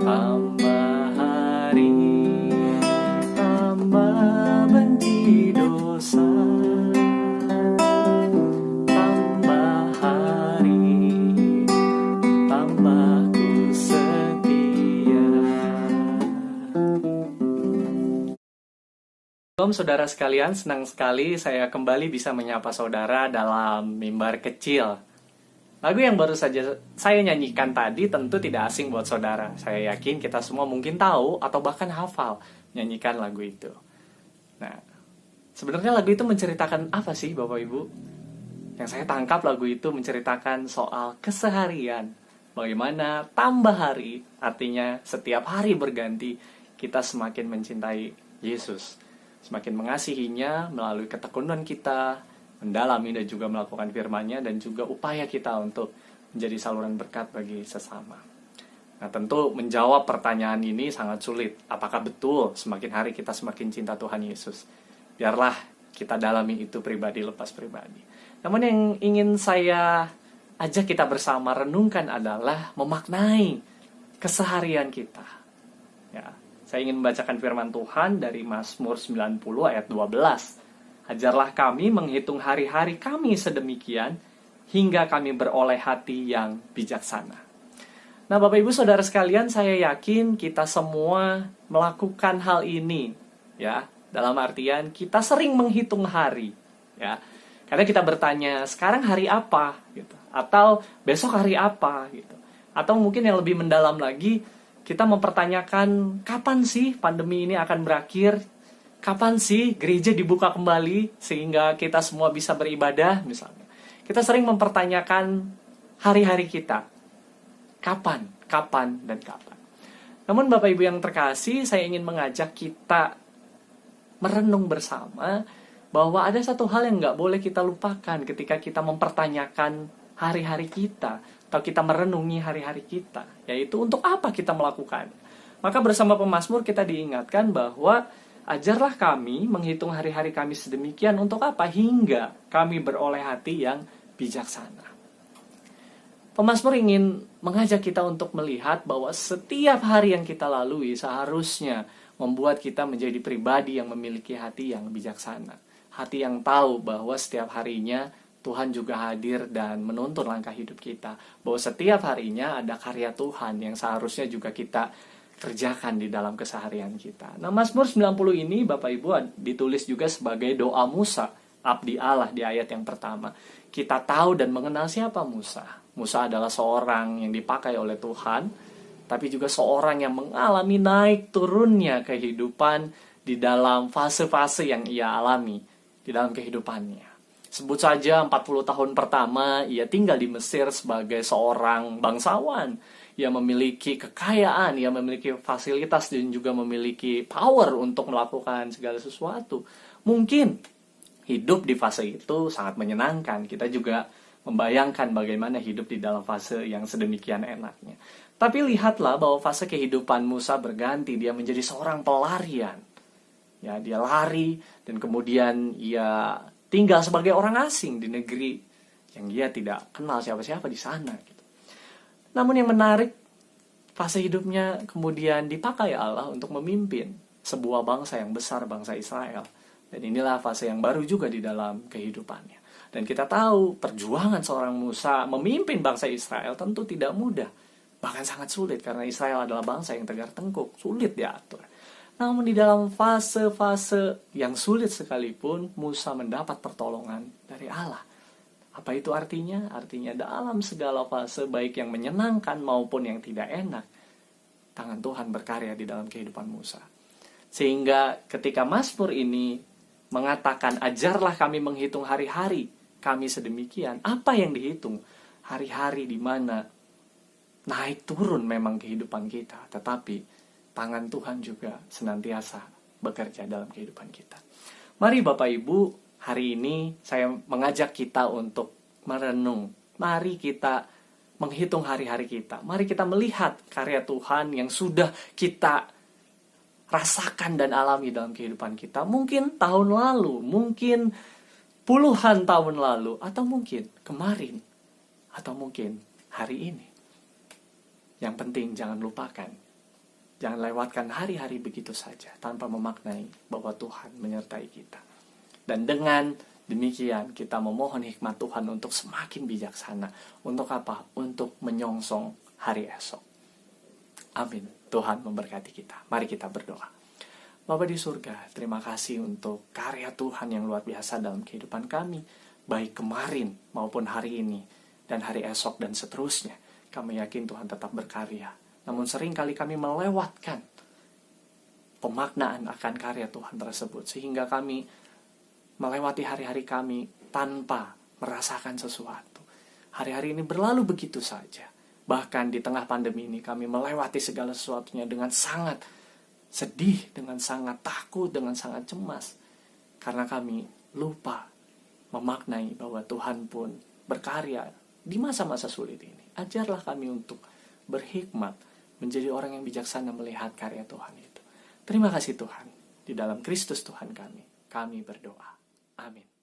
Tambah hari, tambah benci dosa. Tambah hari, tambah ku setia. Shalom saudara sekalian, senang sekali saya kembali bisa menyapa saudara dalam mimbar kecil. Lagu yang baru saja saya nyanyikan tadi tentu tidak asing buat saudara. Saya yakin kita semua mungkin tahu atau bahkan hafal nyanyikan lagu itu. Nah, sebenarnya lagu itu menceritakan apa sih Bapak Ibu? Yang saya tangkap lagu itu menceritakan soal keseharian. Bagaimana tambah hari, artinya setiap hari berganti, kita semakin mencintai Yesus. Semakin mengasihinya melalui ketekunan kita, mendalami dan juga melakukan firman-Nya, dan juga upaya kita untuk menjadi saluran berkat bagi sesama. Nah, tentu menjawab pertanyaan ini sangat sulit. Apakah betul semakin hari kita semakin cinta Tuhan Yesus? Biarlah kita dalami itu pribadi lepas pribadi. Namun yang ingin saya ajak kita bersama renungkan adalah memaknai keseharian kita. Ya, saya ingin membacakan firman Tuhan dari Mazmur 90 ayat 12. Ajarlah kami menghitung hari-hari kami sedemikian, hingga kami beroleh hati yang bijaksana. Nah, Bapak Ibu Saudara sekalian, saya yakin kita semua melakukan hal ini, ya. Dalam artian kita sering menghitung hari, ya. Karena kita bertanya, sekarang hari apa, gitu. Atau besok hari apa, gitu. Atau mungkin yang lebih mendalam lagi, kita mempertanyakan kapan sih pandemi ini akan berakhir? Kapan sih gereja dibuka kembali sehingga kita semua bisa beribadah misalnya. Kita sering mempertanyakan hari-hari kita. Kapan, dan kapan. Namun Bapak Ibu yang terkasih, saya ingin mengajak kita merenung bersama bahwa ada satu hal yang nggak boleh kita lupakan ketika kita mempertanyakan hari-hari kita atau kita merenungi hari-hari kita, yaitu untuk apa kita melakukan. Maka bersama pemazmur kita diingatkan bahwa ajarlah kami menghitung hari-hari kami sedemikian untuk apa? Hingga kami beroleh hati yang bijaksana. Pemazmur ingin mengajak kita untuk melihat bahwa setiap hari yang kita lalui seharusnya membuat kita menjadi pribadi yang memiliki hati yang bijaksana. Hati yang tahu bahwa setiap harinya Tuhan juga hadir dan menuntun langkah hidup kita. Bahwa setiap harinya ada karya Tuhan yang seharusnya juga kita kerjakan di dalam keseharian kita. Nah, Mazmur 90 ini Bapak Ibu ditulis juga sebagai doa Musa, abdi Allah, di ayat yang pertama. Kita tahu dan mengenal siapa Musa. Musa adalah seorang yang dipakai oleh Tuhan, tapi juga seorang yang mengalami naik turunnya kehidupan di dalam fase-fase yang ia alami di dalam kehidupannya. Sebut saja 40 tahun pertama ia tinggal di Mesir sebagai seorang bangsawan. Ia memiliki kekayaan, ia memiliki fasilitas dan juga memiliki power untuk melakukan segala sesuatu. Mungkin hidup di fase itu sangat menyenangkan. Kita juga membayangkan bagaimana hidup di dalam fase yang sedemikian enaknya. Tapi lihatlah bahwa fase kehidupan Musa berganti, dia menjadi seorang pelarian. Ya, dia lari dan kemudian ia tinggal sebagai orang asing di negeri yang dia tidak kenal siapa-siapa di sana. Namun yang menarik, fase hidupnya kemudian dipakai Allah untuk memimpin sebuah bangsa yang besar, bangsa Israel. Dan inilah fase yang baru juga di dalam kehidupannya. Dan kita tahu perjuangan seorang Musa memimpin bangsa Israel tentu tidak mudah. Bahkan sangat sulit karena Israel adalah bangsa yang tegar tengkuk, sulit diatur. Namun di dalam fase-fase yang sulit sekalipun, Musa mendapat pertolongan dari Allah. Apa itu artinya? Artinya dalam segala fase, baik yang menyenangkan maupun yang tidak enak, tangan Tuhan berkarya di dalam kehidupan Musa. Sehingga ketika Mazmur ini mengatakan, ajarlah kami menghitung hari-hari kami sedemikian. Apa yang dihitung? Hari-hari di mana naik turun memang kehidupan kita, tetapi tangan Tuhan juga senantiasa bekerja dalam kehidupan kita. Mari Bapak Ibu, hari ini saya mengajak kita untuk merenung. Mari kita menghitung hari-hari kita. Mari kita melihat karya Tuhan yang sudah kita rasakan dan alami dalam kehidupan kita. Mungkin tahun lalu, mungkin puluhan tahun lalu, atau mungkin kemarin, atau mungkin hari ini. Yang penting jangan lupakan Jangan lewatkan hari-hari begitu saja tanpa memaknai bahwa Tuhan menyertai kita. Dan dengan demikian kita memohon hikmat Tuhan untuk semakin bijaksana. Untuk apa? Untuk menyongsong hari esok. Amin. Tuhan memberkati kita. Mari kita berdoa. Bapa di surga, terima kasih untuk karya Tuhan yang luar biasa dalam kehidupan kami. Baik kemarin maupun hari ini dan hari esok dan seterusnya. Kami yakin Tuhan tetap berkarya. Namun seringkali kami melewatkan pemaknaan akan karya Tuhan tersebut. Sehingga kami melewati hari-hari kami tanpa merasakan sesuatu. Hari-hari ini berlalu begitu saja. Bahkan di tengah pandemi ini kami melewati segala sesuatunya dengan sangat sedih, dengan sangat takut, dengan sangat cemas. Karena kami lupa memaknai bahwa Tuhan pun berkarya di masa-masa sulit ini. Ajarlah kami untuk berhikmat, menjadi orang yang bijaksana melihat karya Tuhan itu. Terima kasih Tuhan. Di dalam Kristus Tuhan kami berdoa. Amin.